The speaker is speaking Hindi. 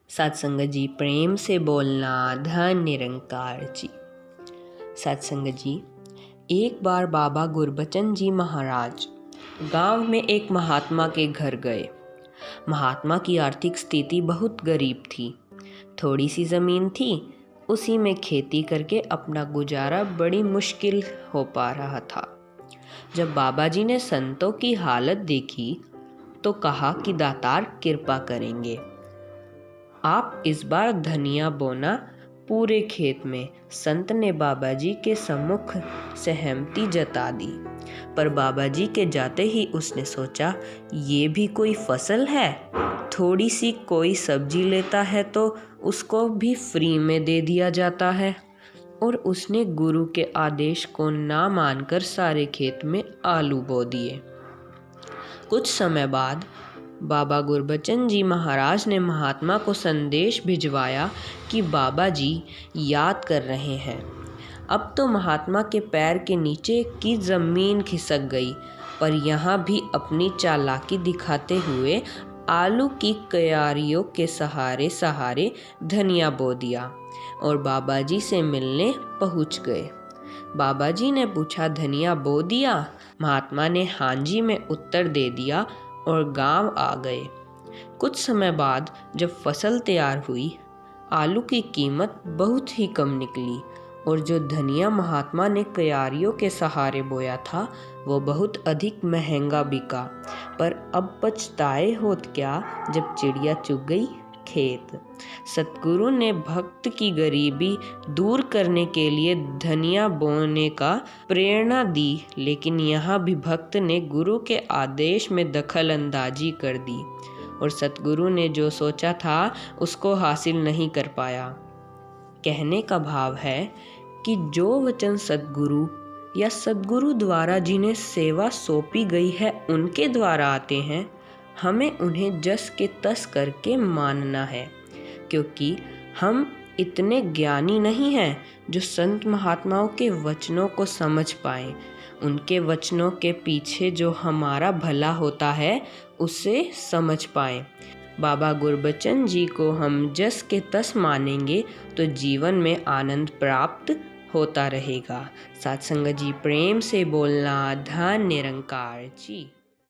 सत्संग जी, प्रेम से बोलना धन निरंकार जी। सत्संग जी, एक बार बाबा गुरबचन जी महाराज गांव में एक महात्मा के घर गए। महात्मा की आर्थिक स्थिति बहुत गरीब थी। थोड़ी सी ज़मीन थी, उसी में खेती करके अपना गुजारा बड़ी मुश्किल हो पा रहा था। जब बाबा जी ने संतों की हालत देखी तो कहा कि दातार कृपा करेंगे, आप इस बार धनिया बोना पूरे खेत में। संत ने बाबा जी के सम्मुख सहमति जता दी, पर बाबा जी के जाते ही उसने सोचा, ये भी कोई फसल है? थोड़ी सी कोई सब्जी लेता है तो उसको भी फ्री में दे दिया जाता है। और उसने गुरु के आदेश को ना मानकर सारे खेत में आलू बो दिए। कुछ समय बाद बाबा गुरबचन जी महाराज ने महात्मा को संदेश भिजवाया कि बाबा जी याद कर रहे हैं। अब तो महात्मा के पैर के नीचे की ज़मीन खिसक गई, पर यहाँ भी अपनी चालाकी दिखाते हुए आलू की क्यारियों के सहारे सहारे धनिया बो दिया और बाबा जी से मिलने पहुँच गए। बाबा जी ने पूछा, धनिया बो दिया? महात्मा ने हाँ जी में उत्तर दे दिया और गांव आ गए। कुछ समय बाद जब फसल तैयार हुई, आलू की कीमत बहुत ही कम निकली और जो धनिया महात्मा ने क्यारियों के सहारे बोया था वो बहुत अधिक महंगा बिका। पर अब पछताए होत क्या जब चिड़िया चुग गई खेत। सतगुरु ने भक्त की गरीबी दूर करने के लिए धनिया बोने का प्रेरणा दी, लेकिन यहाँ भी भक्त ने गुरु के आदेश में दखल अंदाजी कर दी और सतगुरु ने जो सोचा था उसको हासिल नहीं कर पाया। कहने का भाव है कि जो वचन सतगुरु या सतगुरु द्वारा जिन्हें सेवा सौंपी गई है उनके द्वारा आते हैं, हमें उन्हें जस के तस करके मानना है, क्योंकि हम इतने ज्ञानी नहीं हैं जो संत महात्माओं के वचनों को समझ पाएं। उनके वचनों के पीछे जो हमारा भला होता है उसे समझ पाएं। बाबा गुरबचन जी को हम जस के तस मानेंगे तो जीवन में आनंद प्राप्त होता रहेगा। सत्संग जी, प्रेम से बोलना धन निरंकार जी।